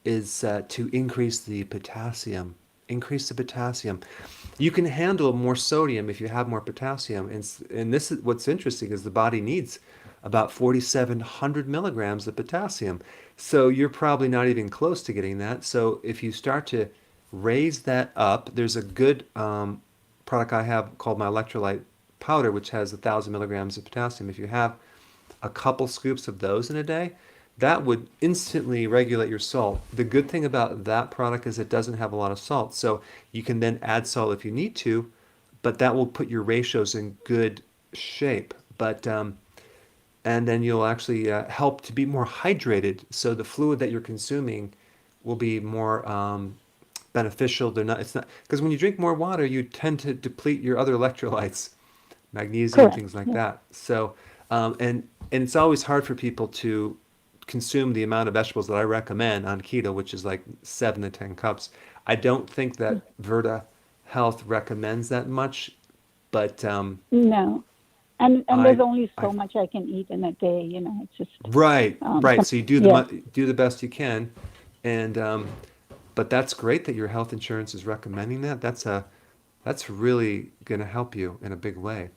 is to increase the potassium. Increase the potassium. You can handle more sodium if you have more potassium. And this is what's interesting is the body needs about 4,700 milligrams of potassium. So you're probably not even close to getting that. So if you start to raise that up, there's a good product I have called my electrolyte powder, which has 1,000 milligrams of potassium. If you have a couple scoops of those in a day, that would instantly regulate your salt. The good thing about that product is it doesn't have a lot of salt, so you can then add salt if you need to, but that will put your ratios in good shape. But and then you'll actually help to be more hydrated, so the fluid that you're consuming will be more beneficial. They're not. It's not because when you drink more water, you tend to deplete your other electrolytes, magnesium, Correct. things like Yeah. that. So, and it's always hard for people to consume the amount of vegetables that I recommend on keto, which is like 7 to 10 cups. I don't think that Verta Health recommends that much, but No. And there's I, only I, so much I can eat in a day. It's just right, right. So you do yeah. do the best you can, and but that's great that your health insurance is recommending that. That's really going to help you in a big way.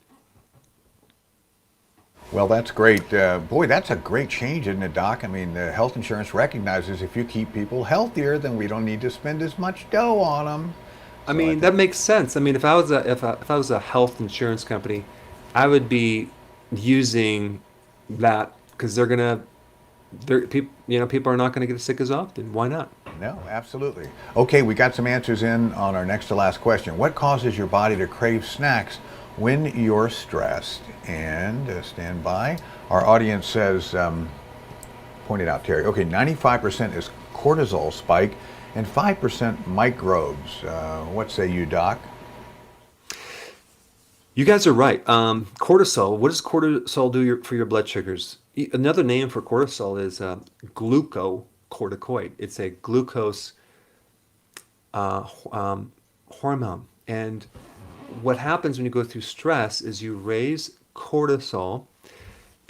Well, that's great. Boy, that's a great change, isn't it, Doc? I mean, health insurance recognizes if you keep people healthier, then we don't need to spend as much dough on them. I So I mean, think, that makes sense. I mean, if I was a health insurance company, I would be using that because people people are not gonna get sick as often. Why not? no, absolutely. Okay, we got some answers in on our next to last question. What causes your body to crave snacks when you're stressed? And stand by. Our audience says, pointed out, Terry. Okay, 95% is cortisol spike and 5% microbes. What say you, Doc? You guys are right. Cortisol. What does cortisol do for your blood sugars? Another name for cortisol is glucocorticoid. It's a glucose hormone. And what happens when you go through stress is you raise cortisol,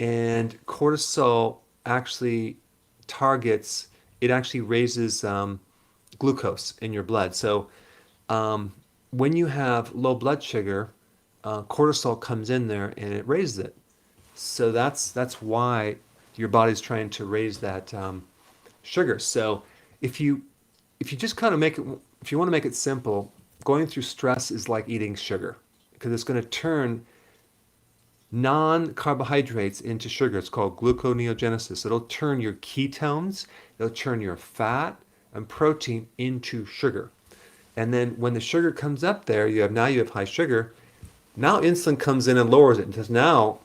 and cortisol actually targets, it actually raises glucose in your blood. So when you have low blood sugar, cortisol comes in there and it raises it. So that's why your body's trying to raise that sugar. So if you if you just kind of make it, if you want to make it simple, going through stress is like eating sugar because it's going to turn non-carbohydrates into sugar. It's called gluconeogenesis. It'll turn your ketones, it'll turn your fat and protein into sugar. And then when the sugar comes up there, you have high sugar. Now insulin comes in and lowers it because now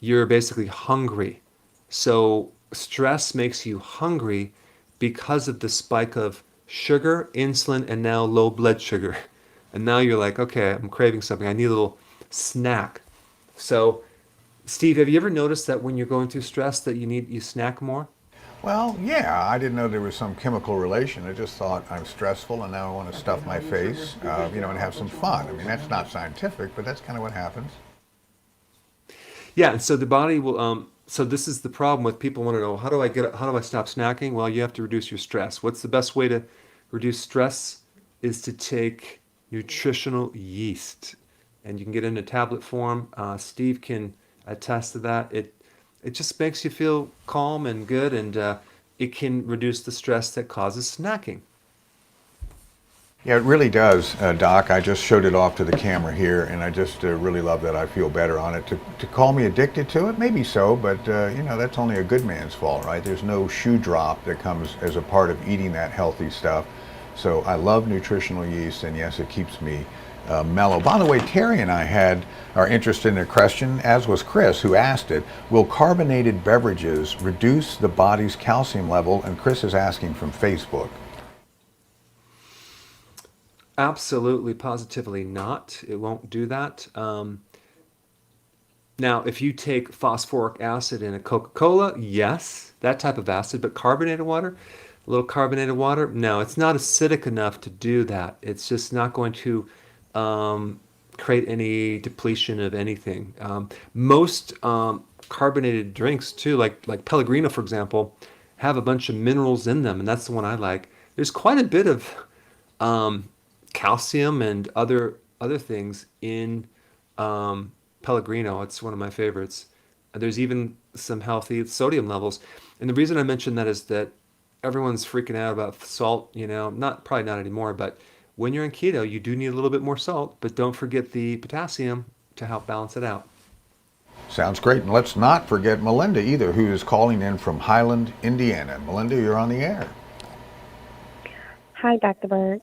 you're basically hungry. So stress makes you hungry because of the spike of sugar, insulin, and now low blood sugar. And now you're like, okay, I'm craving something. I need a little snack. So, Steve, have you ever noticed that when you're going through stress that you snack more? Well, yeah, I didn't know there was some chemical relation. I just thought I'm stressful and now I want to stuff my face, and have some fun. I mean, that's not scientific, but that's kind of what happens. Yeah, and so the body will. So this is the problem with people want to know how do I stop snacking? Well, you have to reduce your stress. What's the best way to reduce stress? Is to take nutritional yeast, and you can get it in a tablet form. Steve can attest to that. It just makes you feel calm and good, and it can reduce the stress that causes snacking. Yeah, it really does, Doc. I just showed it off to the camera here, and I just really love that. I feel better on it. To call me addicted to it, maybe so, but that's only a good man's fault, right? There's no shoe drop that comes as a part of eating that healthy stuff. So I love nutritional yeast, and yes, it keeps me mellow. By the way, Terry and I are interested in a question, as was Chris, who asked it. Will carbonated beverages reduce the body's calcium level? And Chris is asking from Facebook. Absolutely, positively not. It won't do that. Now, if you take phosphoric acid in a Coca-Cola, yes, that type of acid, but carbonated water, a little carbonated water, no, it's not acidic enough to do that. It's just not going to create any depletion of anything. Most carbonated drinks too, like Pellegrino, for example, have a bunch of minerals in them, and that's the one I like. There's quite a bit of calcium and other things in Pellegrino. It's one of my favorites. There's even some healthy sodium levels. And the reason I mention that is that everyone's freaking out about salt, probably not anymore, but when you're in keto, you do need a little bit more salt, but don't forget the potassium to help balance it out. Sounds great. And let's not forget Melinda either, who is calling in from Highland, Indiana. Melinda, you're on the air. Hi, Dr. Berg.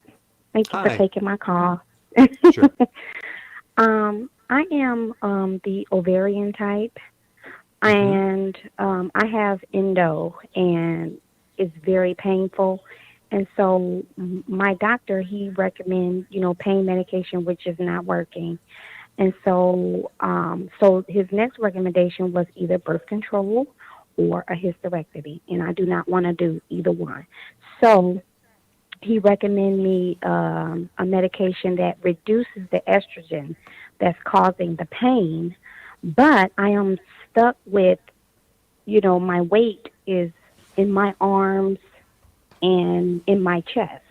Thank you Hi. for taking my call. Sure. I am the ovarian type, and I have endo, and it's very painful. And so my doctor, he recommends, pain medication, which is not working. And so his next recommendation was either birth control or a hysterectomy, and I do not want to do either one. So he recommended me a medication that reduces the estrogen that's causing the pain, but I am stuck with, my weight is in my arms and in my chest.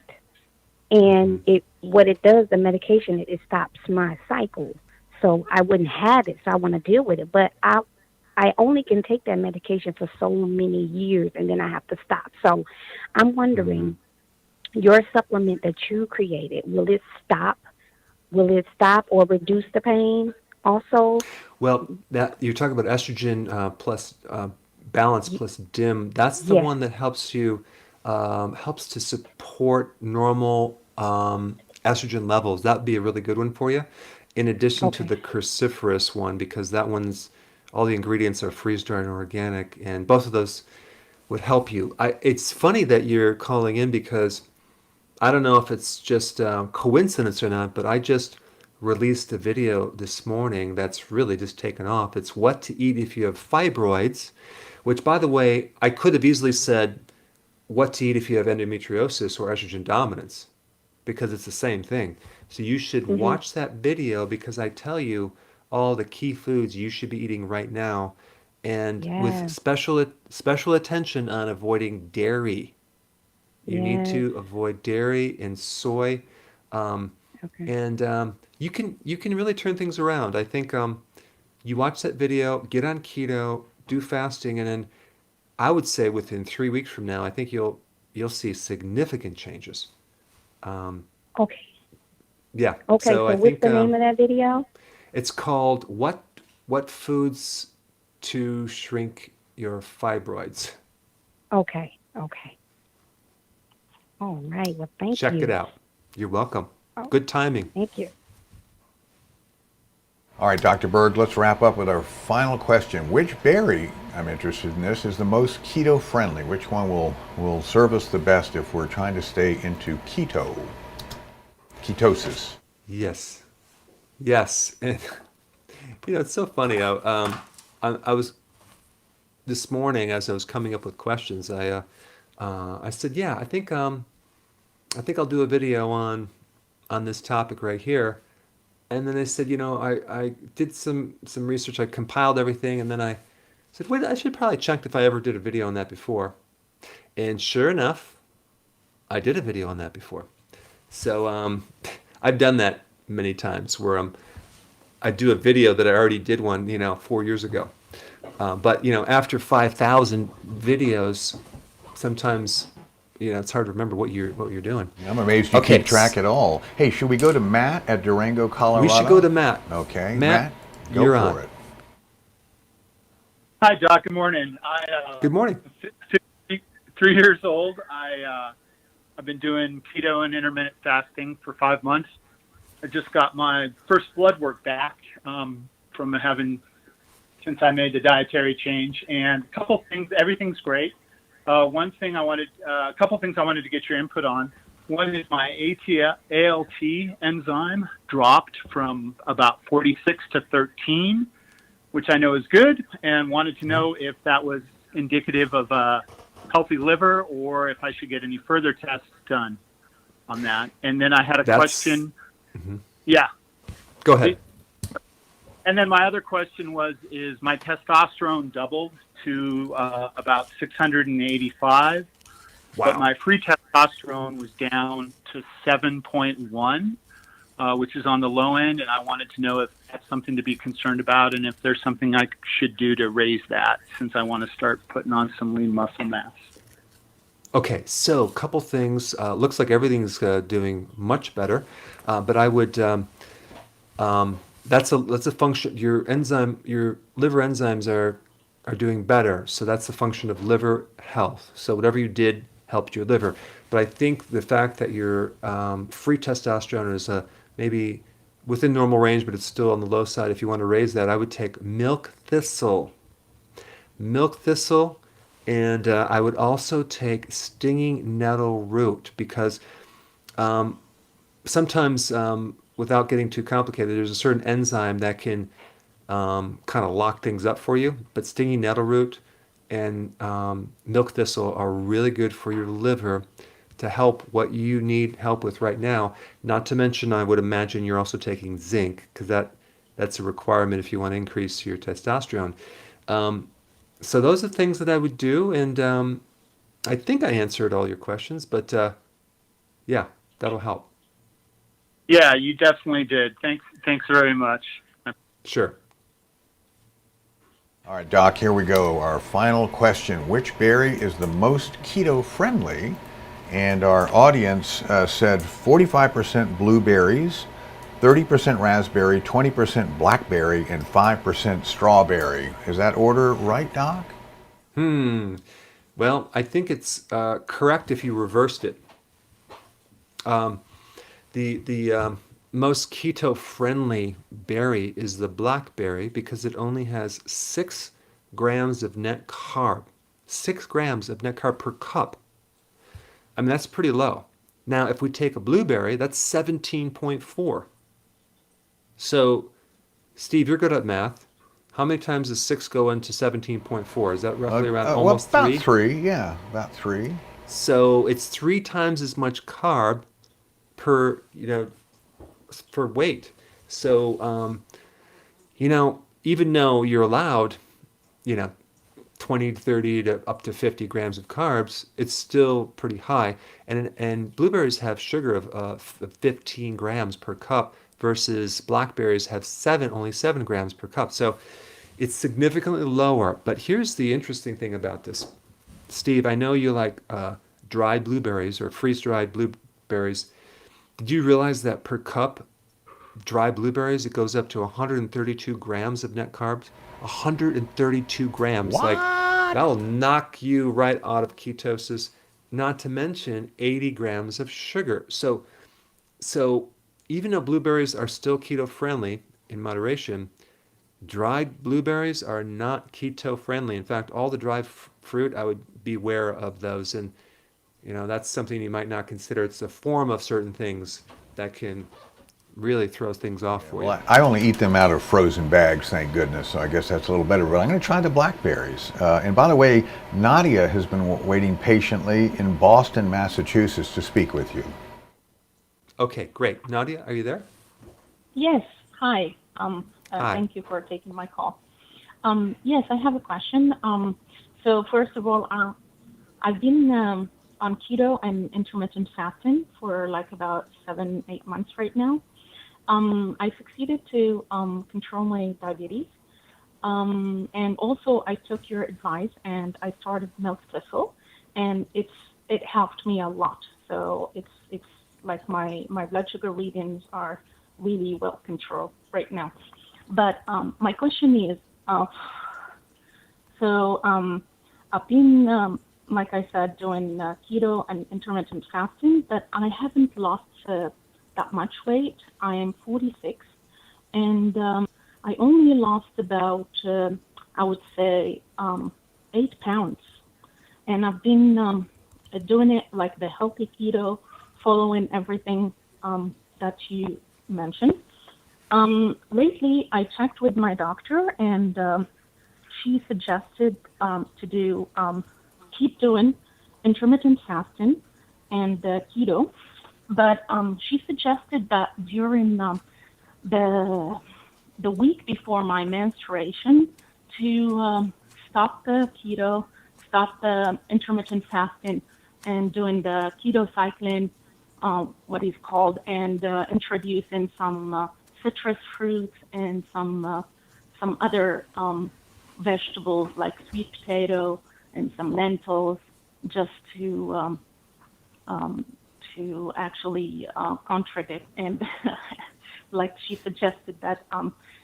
And what it does, the medication, it stops my cycle. So I wouldn't have it, so I want to deal with it. But I only can take that medication for so many years, and then I have to stop. So I'm wondering, your supplement that you created, will it stop or reduce the pain also? Well, that you're talking about estrogen plus balance plus DIM. That's the Yes. one that helps you helps to support normal estrogen levels. That would be a really good one for you. In addition to the cruciferous one, because that one's all the ingredients are freeze-dried and organic, and both of those would help you. It's funny that you're calling in because I don't know if it's just coincidence or not, but I just released a video this morning that's really just taken off. It's what to eat if you have fibroids, which, by the way, I could have easily said what to eat if you have endometriosis or estrogen dominance, because it's the same thing. So you should watch that video because I tell you all the key foods you should be eating right now, and with special attention on avoiding dairy. You need to avoid dairy and soy, and you can really turn things around. I think you watch that video, get on keto, do fasting, and then I would say within 3 weeks from now, I think you'll see significant changes. Okay. Yeah. Okay, so I what's think the name of that video? it's called "What Foods to Shrink Your Fibroids." Okay. All right. Well, thank you. Check it out. You're welcome. Good timing. Thank you. All right, Dr. Berg, let's wrap up with our final question. Which berry, I'm interested in this, is the most keto-friendly? Which one will serve us the best if we're trying to stay into ketosis? Yes. And it's so funny. I was this morning as I was coming up with questions. I said, yeah, I think I'll do a video on this topic right here. And then they said, I did some research. I compiled everything, and then I said, wait, I should probably check if I ever did a video on that before. And sure enough, I did a video on that before. So I've done that many times where I do a video that I already did one, 4 years ago. But after 5,000 videos, sometimes it's hard to remember what you're doing. I'm amazed you keep track at all. Hey, should we go to Matt at Durango, Colorado? We should go to Matt. Okay, Matt, go you're for on. it. Hi, Doc. Good morning. Good morning. 53 years old. I've been doing keto and intermittent fasting for 5 months. I just got my first blood work back from having since I made the dietary change, and a couple things. Everything's great. A couple things I wanted to get your input on. One is my ALT enzyme dropped from about 46 to 13, which I know is good, and wanted to know if that was indicative of a healthy liver or if I should get any further tests done on that. And then I had a question. Yeah. Go ahead. And then my other question is my testosterone doubled to about 685, but my free testosterone was down to 7.1, which is on the low end, and I wanted to know if that's something to be concerned about and if there's something I should do to raise that, since I want to start putting on some lean muscle mass. Okay, so a couple things. Looks like everything's doing much better, but I would that's a function. Your liver enzymes are doing better. So that's a function of liver health. So whatever you did helped your liver. But I think the fact that your free testosterone is maybe within normal range, but it's still on the low side. If you want to raise that, I would take milk thistle, and I would also take stinging nettle root because sometimes, without getting too complicated, there's a certain enzyme that can kind of lock things up for you. But stinging nettle root and milk thistle are really good for your liver to help what you need help with right now. Not to mention, I would imagine you're also taking zinc because that's a requirement if you want to increase your testosterone. So those are things that I would do, and I think I answered all your questions, but yeah, that'll help. Yeah, you definitely did. Thanks very much. Sure. All right, Doc, here we go. Our final question. Which berry is the most keto-friendly? And our audience said 45% blueberries, 30% raspberry, 20% blackberry, and 5% strawberry. Is that order right, Doc? Well, I think it's correct if you reversed it. The most keto-friendly berry is the blackberry because it only has 6 grams of net carb. 6 grams of net carb per cup. I mean, that's pretty low. Now, if we take a blueberry, that's 17.4. So, Steve, you're good at math. How many times does 6 go into 17.4? Is that roughly around almost about 3? 3, yeah, about 3. So it's 3 times as much carb per, for weight. So, even though you're allowed, 20 to 30 to up to 50 grams of carbs, it's still pretty high. And blueberries have sugar of 15 grams per cup versus blackberries have only 7 grams per cup. So it's significantly lower. But here's the interesting thing about this. Steve, I know you like dried blueberries or freeze-dried blueberries. Did you realize that per cup dry blueberries, it goes up to 132 grams of net carbs? 132 grams. What? Like, that'll knock you right out of ketosis, not to mention 80 grams of sugar. So even though blueberries are still keto friendly in moderation, dried blueberries are not keto friendly. In fact, all the dried fruit, I would beware of those. And, that's something you might not consider. It's a form of certain things that can really throws things off for you. Well, I only eat them out of frozen bags, thank goodness, so I guess that's a little better. But I'm going to try the blackberries. And by the way, Nadia has been waiting patiently in Boston, Massachusetts to speak with you. Okay, great. Nadia, are you there? Yes. Hi. Hi. Thank you for taking my call. Yes, I have a question. So first of all, I've been on keto and intermittent fasting for like about 7-8 months right now. I succeeded to control my diabetes. And also I took your advice and I started milk thistle, and it helped me a lot. So it's like my blood sugar readings are really well controlled right now. But my question is, I've been, like I said, doing keto and intermittent fasting, but I haven't lost that much weight. I am 46, and I only lost about, I would say, 8 pounds. And I've been doing it like the healthy keto, following everything that you mentioned. Lately, I checked with my doctor, and she suggested to keep doing intermittent fasting and keto. But she suggested that during the week before my menstruation to stop the keto, stop the intermittent fasting, and doing the keto cycling, what is called, and introducing some citrus fruits and some other vegetables like sweet potato and some lentils, just to actually contradict and like she suggested that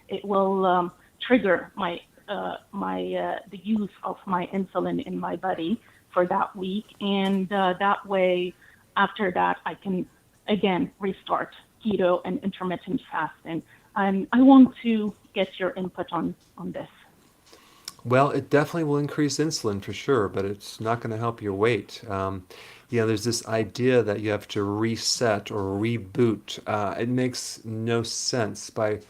it will trigger the use of my insulin in my body for that week, and that way, after that, I can again restart keto and intermittent fasting. And I want to get your input on this. Well, it definitely will increase insulin for sure, but it's not going to help your weight. There's this idea that you have to reset or reboot. It makes no sense. By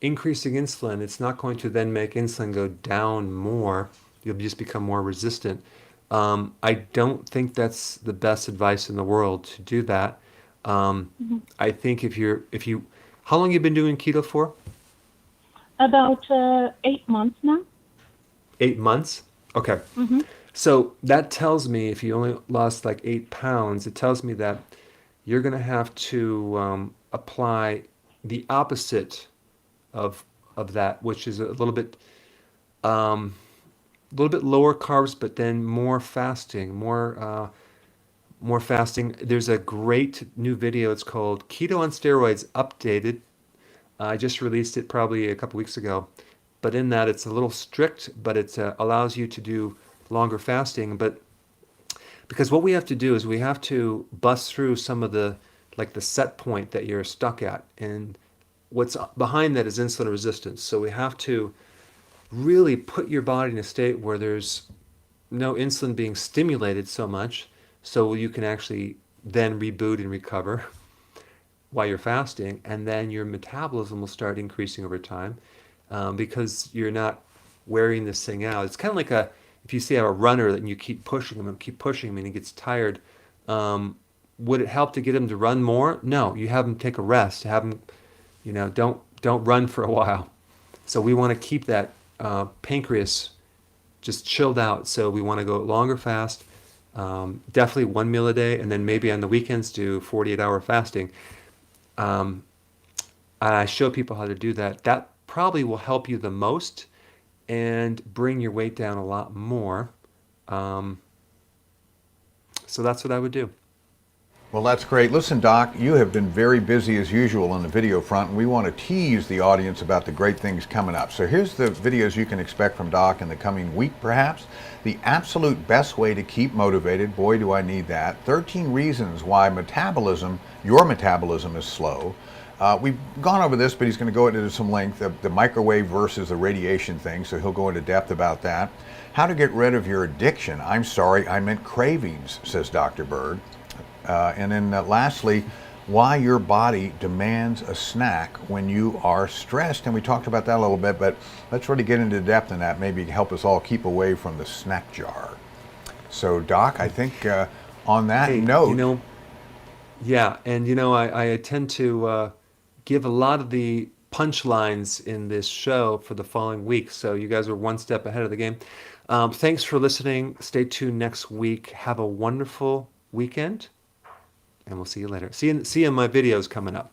increasing insulin, it's not going to then make insulin go down more. You'll just become more resistant. I don't think that's the best advice in the world to do that. I think if you, how long have you been doing keto for? About 8 months now. 8 months? Okay. So that tells me if you only lost like 8 pounds, it tells me that you're going to have to apply the opposite of that, which is a little bit lower carbs, but then more fasting, more fasting. There's a great new video. It's called Keto on Steroids Updated. I just released it probably a couple weeks ago. But in that, it's a little strict, but it allows you to do longer fasting. But because what we have to do is we have to bust through some of the set point that you're stuck at, and what's behind that is insulin resistance. So we have to really put your body in a state where there's no insulin being stimulated so much, so you can actually then reboot and recover while you're fasting, and then your metabolism will start increasing over time. Because you're not wearing this thing out. It's kind of like if you see a runner and you keep pushing him and he gets tired, would it help to get him to run more? No, you have him take a rest. Have him, don't run for a while. So we want to keep that pancreas just chilled out. So we want to go longer fast, definitely 1 meal a day, and then maybe on the weekends do 48-hour fasting. I show people how to do that. That probably will help you the most and bring your weight down a lot more. So that's what I would do. Well, that's great. Listen, Doc, you have been very busy as usual on the video front, and we want to tease the audience about the great things coming up. So here's the videos you can expect from Doc in the coming week, perhaps. The absolute best way to keep motivated. Boy, do I need that. 13 reasons why your metabolism is slow. We've gone over this, but he's going to go into some length, the microwave versus the radiation thing, so he'll go into depth about that. How to get rid of your addiction. I'm sorry, I meant cravings, says Dr. Berg. And then lastly, why your body demands a snack when you are stressed. And we talked about that a little bit, but let's really get into depth in that, maybe help us all keep away from the snack jar. So, Doc, I think on that note... Yeah, and I tend to... give a lot of the punchlines in this show for the following week, so you guys are one step ahead of the game. Thanks for listening. Stay tuned next week. Have a wonderful weekend, and we'll see you later. See you in my videos coming up.